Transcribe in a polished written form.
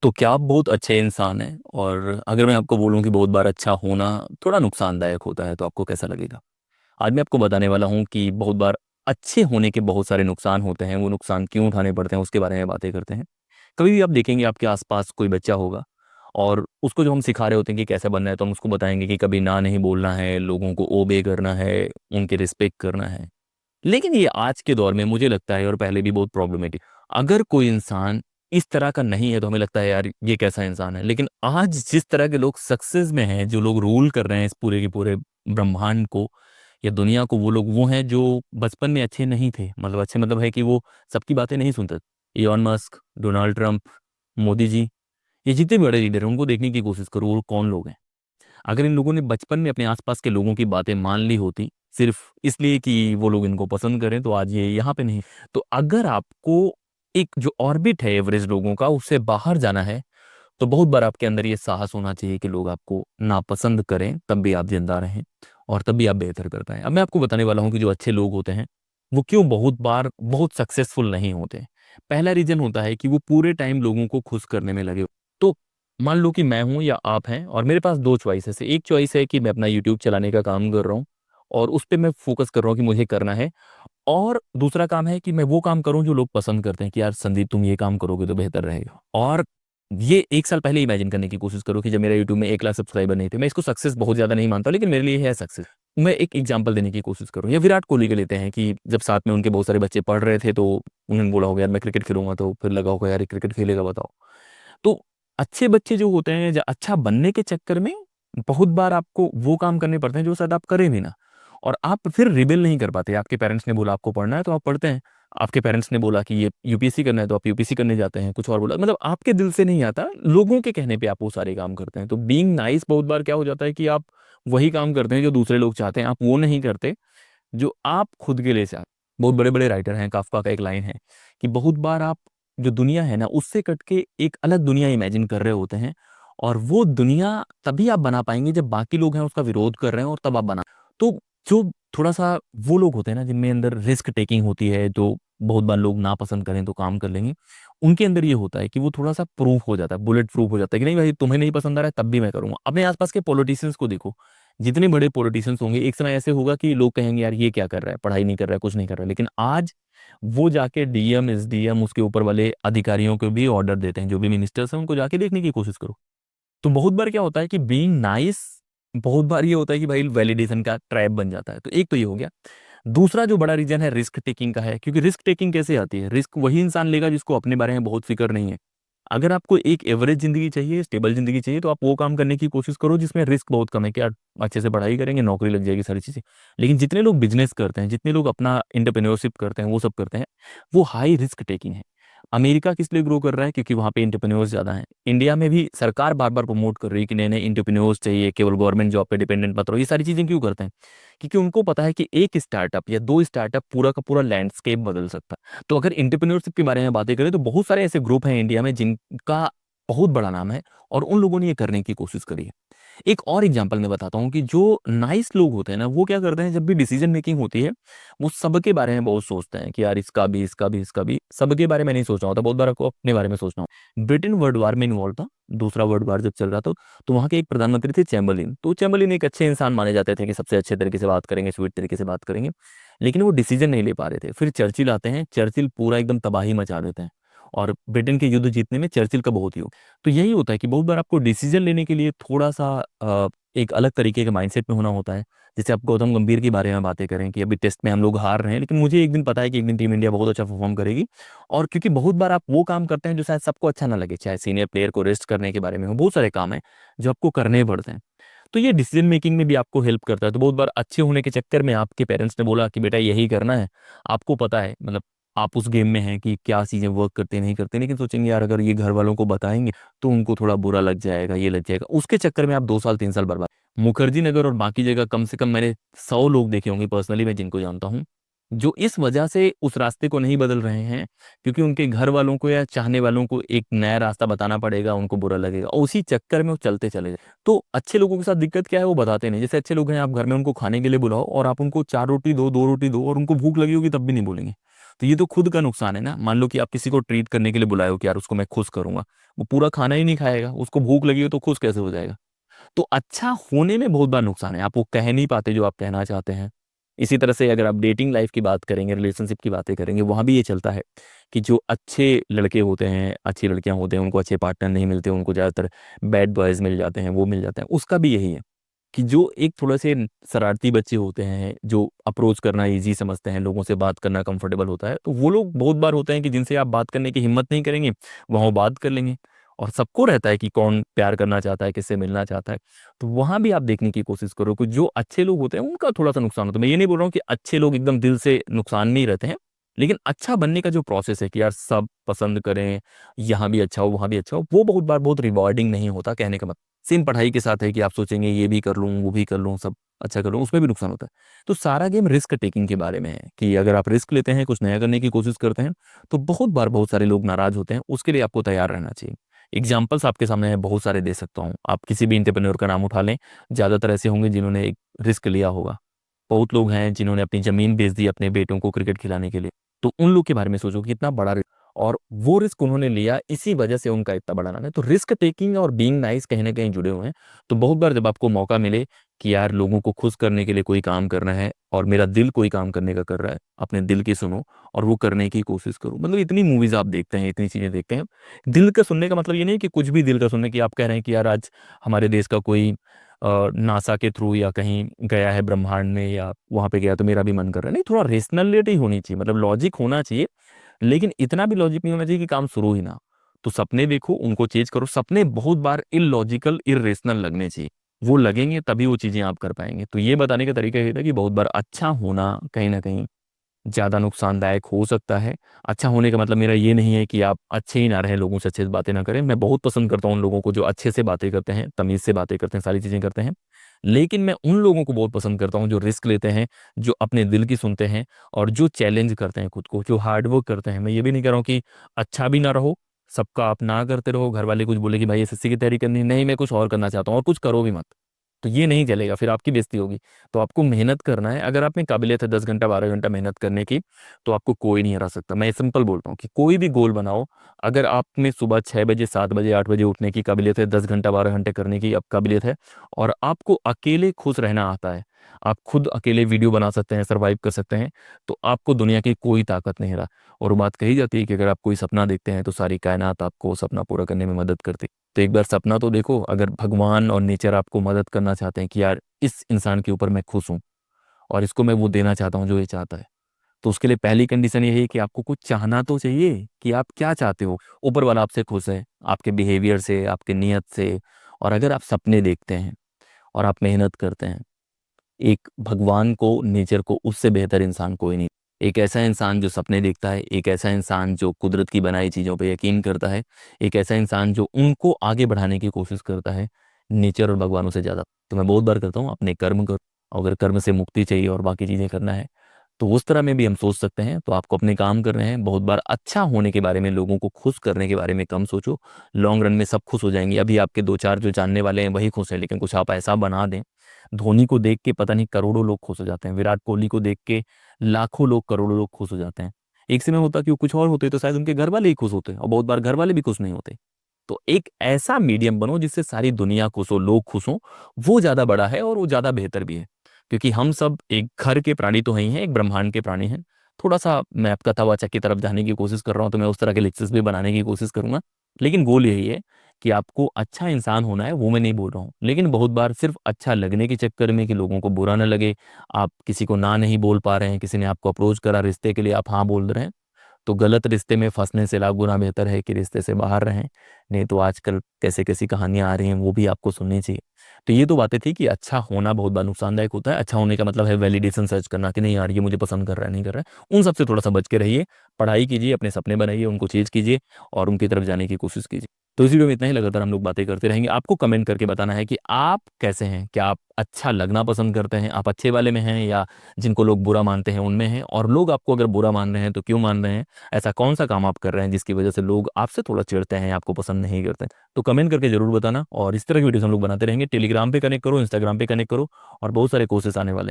तो क्या आप बहुत अच्छे इंसान हैं? और अगर मैं आपको बोलूं कि बहुत बार अच्छा होना थोड़ा नुकसानदायक होता है तो आपको कैसा लगेगा? आज मैं आपको बताने वाला हूं कि बहुत बार अच्छे होने के बहुत सारे नुकसान होते हैं। वो नुकसान क्यों उठाने पड़ते हैं उसके बारे में बातें करते हैं। कभी भी आप देखेंगे आपके आसपास कोई बच्चा होगा और उसको जो हम सिखा रहे होते हैं कि कैसे बनना है, तो हम उसको बताएंगे कि कभी ना नहीं बोलना है, लोगों को ओबे करना है, उनके रिस्पेक्ट करना है। लेकिन ये आज के दौर में मुझे लगता है, और पहले भी बहुत प्रॉब्लमेटिक, अगर कोई इंसान इस तरह का नहीं है तो हमें लगता है यार ये कैसा इंसान है। लेकिन आज जिस तरह के लोग सक्सेस में हैं, जो लोग रूल कर रहे हैं इस पूरे के पूरे ब्रह्मांड को या दुनिया को, वो लोग वो हैं जो बचपन में अच्छे नहीं थे। मतलब अच्छे मतलब है कि वो सबकी बातें नहीं सुनते। Elon Musk, Donald Trump, Modi ji, ये जितने भी बड़े लीडर हैं उनको देखने की कोशिश करो, वो कौन लोग हैं। अगर इन लोगों ने बचपन में अपने आसपास के लोगों की बातें मान ली होती सिर्फ इसलिए कि वो लोग इनको पसंद करें, तो आज ये यहाँ पे नहीं। तो अगर आपको एक जो ऑर्बिट है एवरेज लोगों का उससे बाहर जाना है, तो बहुत बार आपके अंदर ये साहस होना चाहिए कि लोग आपको नापसंद करें तब भी आप जिंदा रहें और तब भी आप बेहतर कर पाएं। अब मैं आपको बताने वाला हूं कि जो अच्छे लोग होते हैं वो क्यों बहुत बार बहुत सक्सेसफुल नहीं होते। पहला रीजन होता है कि वो पूरे टाइम लोगों को खुश करने में लगे। तो मान लो कि मैं हूं या आप हैं और मेरे पास दो चॉइसेस है। एक चॉइस है कि मैं अपना यूट्यूब चलाने का काम कर रहा हूँ और उस पर मैं फोकस कर रहा हूँ कि मुझे करना है। और दूसरा काम है कि मैं वो काम करूं जो लोग पसंद करते हैं कि यार संदीप तुम ये काम करोगे तो बेहतर रहेगा। और ये एक साल पहले इमेजिन करने की कोशिश करो कि जब मेरा यूट्यूब में 1 लाख सब्सक्राइबर नहीं थे। मैं इसको सक्सेस बहुत ज्यादा नहीं मानता, लेकिन मेरे लिए है सक्सेस। मैं एक एग्जांपल देने की कोशिश करूँ, या विराट कोहली के लेते हैं कि जब साथ में उनके बहुत सारे बच्चे पढ़ रहे थे तो उन्होंने बोला होगा यार मैं क्रिकेट खेलूंगा, तो फिर लगा होगा यार क्रिकेट खेलेगा बताओ। तो अच्छे बच्चे जो होते हैं, अच्छा बनने के चक्कर में बहुत बार आपको वो काम करने पड़ते हैं जो शायद आप करें भी ना। और आप फिर रिबेल नहीं कर पाते। आपके पेरेंट्स ने बोला आपको पढ़ना है तो आप पढ़ते हैं। आपके पेरेंट्स ने बोला कि ये यूपीएससी करना है तो आप यूपीएससी करने जाते हैं। कुछ और बोला, मतलब आपके दिल से नहीं आता, लोगों के कहने पे आप वो सारे काम करते हैं। तो बीइंग नाइस बहुत बार क्या हो जाता है कि आप वही काम करते हैं जो दूसरे लोग चाहते हैं, आप वो नहीं करते जो आप खुद के लिए चाहते। बहुत बड़े बड़े राइटर हैं, काफका का एक लाइन है कि बहुत बार आप जो दुनिया है ना उससे कट के एक अलग दुनिया इमेजिन कर रहे होते हैं। और वो दुनिया तभी आप बना पाएंगे जब बाकी लोग हैं उसका विरोध कर रहे हैं, और तब आप बना। तो जो थोड़ा सा वो लोग होते हैं ना जिनमें अंदर रिस्क टेकिंग होती है, जो बहुत बार लोग ना पसंद करें तो काम कर लेंगे, उनके अंदर ये होता है कि वो थोड़ा सा प्रूफ हो जाता है, बुलेट प्रूफ हो जाता है कि नहीं भाई तुम्हें नहीं पसंद आ रहा है तब भी मैं करूंगा। अपने आसपास के पॉलिटिशियंस को देखो, जितने बड़े पॉलिटिशियंस होंगे एक समय ऐसे होगा कि लोग कहेंगे यार ये क्या कर रहा है, पढ़ाई नहीं कर रहा है, कुछ नहीं कर रहा है। लेकिन आज वो जाके डीएम एसडीएम उसके ऊपर वाले अधिकारियों को भी ऑर्डर देते हैं, जो भी मिनिस्टर्स हैं उनको जाके देखने की कोशिश करो। तो बहुत बार क्या होता है कि बीइंग नाइस, बहुत बार ये होता है कि भाई वैलिडेशन का ट्रैप बन जाता है। तो एक तो ये हो गया। दूसरा जो बड़ा रीजन है रिस्क टेकिंग का है, क्योंकि रिस्क टेकिंग कैसे आती है? रिस्क वही इंसान लेगा जिसको अपने बारे में बहुत फिक्र नहीं है। अगर आपको एक एवरेज जिंदगी चाहिए, स्टेबल जिंदगी चाहिए, तो आप वो काम करने की कोशिश करो जिसमें रिस्क बहुत कम है। कि यार अच्छे से पढ़ाई करेंगे, नौकरी लग जाएगी, सारी चीजें। लेकिन जितने लोग बिजनेस करते हैं, जितने लोग अपना इंटरप्रेन्योरशिप करते हैं, वो सब करते हैं, वो हाई रिस्क टेकिंग है। अमेरिका किस लिए ग्रो कर रहा है? क्योंकि वहाँ पे इंटरप्रेन्योर्स ज्यादा हैं। इंडिया में भी सरकार बार बार प्रमोट कर रही है कि नए नए इंटरप्रेन्योर्स चाहिए, केवल गवर्नमेंट जॉब पे डिपेंडेंट मत रहो। ये सारी चीजें क्यों करते हैं? क्योंकि उनको पता है कि एक स्टार्टअप या दो स्टार्टअप पूरा का पूरा लैंडस्केप बदल सकता है। तो अगर इंटरप्रेन्योरशिप के बारे में बातें करें तो बहुत सारे ऐसे ग्रुप हैं इंडिया में जिनका बहुत बड़ा नाम है, और उन लोगों ने ये करने की कोशिश करी है। एक और एग्जांपल मैं बताता हूँ कि जो नाइस लोग होते हैं ना, वो क्या करते हैं, जब भी डिसीजन मेकिंग होती है वो सबके बारे में बहुत सोचते हैं कि यार इसका भी इसका भी इसका भी। सबके बारे में नहीं सोचना होता, बहुत बार आपको अपने बारे में सोचना हो। ब्रिटेन वर्ल्ड वार में इन्वॉल्व था, दूसरा वर्ल्ड वार जब चल रहा था, तो वहाँ के एक प्रधानमंत्री थे चैम्बरलिन। तो चैम्बरलिन एक अच्छे इंसान माने जाते थे कि सबसे अच्छे तरीके से बात करेंगे, स्वीट तरीके से बात करेंगे। लेकिन वो डिसीजन नहीं ले पा रहे थे। फिर चर्चिल आते हैं, चर्चिल पूरा एकदम तबाही मचा देते हैं, और ब्रिटेन के युद्ध जीतने में चर्चिल का बहुत ही हो। तो यही होता है कि बहुत बार आपको डिसीजन लेने के लिए थोड़ा सा एक अलग तरीके के माइंडसेट में होना होता है। जैसे आप गौतम गंभीर के बारे में बातें करें कि अभी टेस्ट में हम लोग हार रहे हैं, लेकिन मुझे एक दिन पता है कि एक दिन टीम इंडिया बहुत अच्छा परफॉर्म करेगी। और क्योंकि बहुत बार आप वो काम करते हैं जो शायद सबको अच्छा ना लगे, चाहे सीनियर प्लेयर को रेस्ट करने के बारे में हो, बहुत सारे काम है जो आपको करने पड़ते हैं। तो ये डिसीजन मेकिंग में भी आपको हेल्प करता है। तो बहुत बार अच्छे होने के चक्कर में आपके पेरेंट्स ने बोला कि बेटा यही करना है, आपको पता है, मतलब आप उस गेम में हैं कि क्या चीजें वर्क करती नहीं करती, लेकिन सोचेंगे यार अगर ये घर वालों को बताएंगे तो उनको थोड़ा बुरा लग जाएगा, ये लग जाएगा, उसके चक्कर में आप 2 साल 3 साल बर्बाद। मुखर्जी नगर और बाकी जगह कम से कम मैंने 100 लोग देखे होंगे पर्सनली, मैं जिनको जानता हूँ, जो इस वजह से उस रास्ते को नहीं बदल रहे हैं, क्योंकि उनके घर वालों को या चाहने वालों को एक नया रास्ता बताना पड़ेगा, उनको बुरा लगेगा, और उसी चक्कर में वो चलते चले जाए। तो अच्छे लोगों के साथ दिक्कत क्या है, वो बताते नहीं। जैसे अच्छे लोग हैं, आप घर में उनको खाने के लिए बुलाओ और आप उनको 4 रोटी दो, 2 रोटी दो, और उनको भूख लगी होगी तब भी नहीं बोलेंगे। तो ये तो खुद का नुकसान है ना। मान लो कि आप किसी को ट्रीट करने के लिए बुलाए हो कि यार उसको मैं खुश करूंगा, वो पूरा खाना ही नहीं खाएगा, उसको भूख लगी हो तो खुश कैसे हो जाएगा। तो अच्छा होने में बहुत बार नुकसान है, आप वो कह नहीं पाते जो आप कहना चाहते हैं। इसी तरह से अगर आप डेटिंग लाइफ की बात करेंगे, रिलेशनशिप की बातें करेंगे, वहाँ भी ये चलता है कि जो अच्छे लड़के होते हैं, अच्छी लड़कियां होते हैं, उनको अच्छे पार्टनर नहीं मिलते, उनको ज़्यादातर बैड बॉयज़ मिल जाते हैं, वो मिल जाते हैं। उसका भी यही है कि जो एक थोड़े से शरारती बच्चे होते हैं, जो अप्रोच करना इजी समझते हैं, लोगों से बात करना कंफर्टेबल होता है, तो वो लोग बहुत बार होते हैं कि जिनसे आप बात करने की हिम्मत नहीं करेंगे, वहाँ वो बात कर लेंगे। और सबको रहता है कि कौन प्यार करना चाहता है, किससे मिलना चाहता है। तो वहां भी आप देखने की कोशिश करो कि जो अच्छे लोग होते हैं उनका थोड़ा सा नुकसान होता है। मैं ये नहीं बोल रहा हूँ कि अच्छे लोग एकदम दिल से नुकसान में ही रहते हैं, लेकिन अच्छा बनने का जो प्रोसेस है कि यार सब पसंद करें, यहाँ भी अच्छा हो वहाँ भी अच्छा हो, वो बहुत बार बहुत रिवॉर्डिंग नहीं होता। कहने का मतलब सेम पढ़ाई के साथ है कि आप सोचेंगे ये भी कर लूँ, वो भी कर लूँ, सब अच्छा कर लूँ, उसमें भी नुकसान होता है। तो सारा गेम रिस्क टेकिंग के बारे में है कि अगर आप रिस्क लेते हैं, कुछ नया करने की कोशिश करते हैं, तो बहुत बार बहुत सारे लोग नाराज होते हैं। उसके लिए आपको तैयार रहना चाहिए। एग्जाम्पल्स आपके सामने बहुत सारे दे सकता हूँ, आप किसी भी इंटरप्रेन्योर का नाम उठा लें, ज़्यादातर ऐसे होंगे जिन्होंने एक रिस्क लिया होगा। बहुत लोग हैं जिन्होंने अपनी ज़मीन बेच दी अपने बेटों को क्रिकेट खिलाने के लिए। तो उन लोग के बारे में सोचो कि इतना बड़ा रिस्क, और वो रिस्क उन्होंने लिया, इसी वजह से उनका इतना बड़ा नाम है। तो रिस्क टेकिंग और बीइंग नाइस कहीं ना कहीं जुड़े हुए हैं। तो बहुत बार जब आपको मौका मिले कि यार लोगों को खुश करने के लिए कोई काम करना है, और मेरा दिल कोई काम करने का कर रहा है, अपने दिल की सुनो और वो करने की कोशिश करो। मतलब इतनी मूवीज आप देखते हैं, इतनी चीजें देखते हैं। दिल का सुनने का मतलब ये नहीं कि कुछ भी दिल का सुनने की आप कह रहे हैं कि यार आज हमारे देश का कोई नासा के थ्रू या कहीं गया है ब्रह्मांड में, या वहां पे गया तो मेरा भी मन कर रहा है। नहीं, थोड़ा रेशनलिटी होनी चाहिए, मतलब लॉजिक होना चाहिए, लेकिन इतना भी लॉजिक नहीं होना चाहिए कि काम शुरू ही ना हो। तो सपने देखो, उनको चेज करो। सपने बहुत बार इलॉजिकल इरेशनल लगने चाहिए, वो लगेंगे तभी वो चीजें आप कर पाएंगे। तो ये बताने का तरीका ये था कि बहुत बार अच्छा होना कहीं ना कहीं ज़्यादा नुकसानदायक हो सकता है। अच्छा होने का मतलब मेरा ये नहीं है कि आप अच्छे ही ना रहें, लोगों से अच्छे से बातें ना करें। मैं बहुत पसंद करता हूँ उन लोगों को जो अच्छे से बातें करते हैं, तमीज़ से बातें करते हैं, सारी चीज़ें करते हैं। लेकिन मैं उन लोगों को बहुत पसंद करता हूँ जो रिस्क लेते हैं, जो अपने दिल की सुनते हैं, और जो चैलेंज करते हैं खुद को, जो हार्ड वर्क करते हैं। मैं ये भी नहीं कह रहा हूँ कि अच्छा भी ना रहो, सबका आप ना करते रहो, घर वाले कुछ बोले कि भाई एसएससी की तैयारी करनी है, नहीं मैं कुछ और करना चाहता हूँ, और कुछ करो भी मत। तो ये नहीं चलेगा, फिर आपकी बेइज्जती होगी। तो आपको मेहनत करना है। अगर आप में काबिलियत है 10 घंटा 12 घंटा मेहनत करने की, तो आपको कोई नहीं हरा सकता। मैं सिंपल बोलता हूँ कि कोई भी गोल बनाओ, अगर आप में सुबह 6 बजे 7 बजे 8 बजे उठने की काबिलियत है, 10 घंटा 12 घंटे करने की अब काबिलियत है, और आपको अकेले खुश रहना आता है, आप खुद अकेले वीडियो बना सकते हैं, सर्वाइव कर सकते हैं, तो आपको दुनिया की कोई ताकत नहीं हरा। और बात कही जाती है कि अगर आप कोई सपना देखते हैं तो सारी कायनात आपको सपना पूरा करने में मदद करती है। तो एक बार सपना तो देखो, अगर भगवान और नेचर आपको मदद करना चाहते हैं कि यार इस इंसान के ऊपर मैं खुश हूँ, और इसको मैं वो देना चाहता हूँ जो ये चाहता है, तो उसके लिए पहली कंडीशन ये है कि आपको कुछ चाहना तो चाहिए कि आप क्या चाहते हो। ऊपर वाला आपसे खुश है, आपके बिहेवियर से, आपके नियत से। और अगर आप सपने देखते हैं और आप मेहनत करते हैं, एक भगवान को, नेचर को, उससे बेहतर इंसान कोई नहीं। एक ऐसा इंसान जो सपने देखता है, एक ऐसा इंसान जो कुदरत की बनाई चीज़ों पे यकीन करता है, एक ऐसा इंसान जो उनको आगे बढ़ाने की कोशिश करता है, नेचर और भगवानों से ज़्यादा। तो मैं बहुत बार करता हूँ, अपने कर्म करो। अगर कर्म से मुक्ति चाहिए और बाकी चीज़ें करना है, तो उस तरह में भी हम सोच सकते हैं। तो आपको अपने काम कर रहे हैं, बहुत बार अच्छा होने के बारे में, लोगों को खुश करने के बारे में कम सोचो। लॉन्ग रन में सब खुश हो जाएंगे। अभी आपके दो चार जो जानने वाले हैं वही खुश हैं, लेकिन कुछ आप ऐसा बना दें, धोनी को देख के पता नहीं करोड़ों लोग खुश हो जाते हैं, विराट कोहली को देख के लाखों लोग, करोड़ों लोग खुश हो जाते हैं। एक समय होता कि वो कुछ और होते तो शायद उनके घर वाले ही खुश होते, और बहुत बार घर वाले भी खुश नहीं होते। तो एक ऐसा मीडियम बनो जिससे सारी दुनिया खुश हो, लोग खुश हो। वो ज्यादा बड़ा है और वो ज्यादा बेहतर भी है, क्योंकि हम सब एक घर के प्राणी तो ही हैं, एक ब्रह्मांड के प्राणी हैं। थोड़ा सा मैं अब कथावाचक की तरफ जाने की कोशिश कर रहा हूँ, तो मैं उस तरह के लेक्चर्स भी बनाने की कोशिश करूंगा। लेकिन गोल यही है कि आपको अच्छा इंसान होना है, वो मैं नहीं बोल रहा हूँ। लेकिन बहुत बार सिर्फ अच्छा लगने के चक्कर में, कि लोगों को बुरा ना लगे, आप किसी को ना नहीं बोल पा रहे हैं, किसी ने आपको अप्रोच करा रिश्ते के लिए, आप हाँ बोल रहे हैं, तो गलत रिश्ते में फंसने से लाख गुना बेहतर है कि रिश्ते से बाहर रहें। नहीं तो आजकल कैसे कैसी कहानियां आ रही हैं, वो भी आपको सुननी चाहिए। तो ये तो बातें थी कि अच्छा होना बहुत बार नुकसानदायक होता है। अच्छा होने का मतलब है वैलिडेशन सर्च करना कि नहीं यार ये मुझे पसंद कर रहा है, नहीं कर रहा है। उन सबसे थोड़ा सा बच के रहिए। पढ़ाई कीजिए, अपने सपने बनाइए, उनको चेज कीजिए और उनकी तरफ जाने की कोशिश कीजिए। तो इसी वीडियो में इतना ही। लगातार हम लोग बातें करते रहेंगे। आपको कमेंट करके बताना है कि आप कैसे हैं, क्या आप अच्छा लगना पसंद करते हैं, आप अच्छे वाले में हैं, या जिनको लोग बुरा मानते हैं उनमें हैं। और लोग आपको अगर बुरा मान रहे हैं तो क्यों मान रहे हैं, ऐसा कौन सा काम आप कर रहे हैं जिसकी वजह से लोग आपसे थोड़ा चिढ़ते हैं, आपको पसंद नहीं करते। तो कमेंट करके जरूर बताना। और इस तरह की वीडियोस हम लोग बनाते रहेंगे। टेलीग्राम पे कनेक्ट करो, इंस्टाग्राम पे कनेक्ट करो, और बहुत सारे कोर्सेस आने वाले हैं।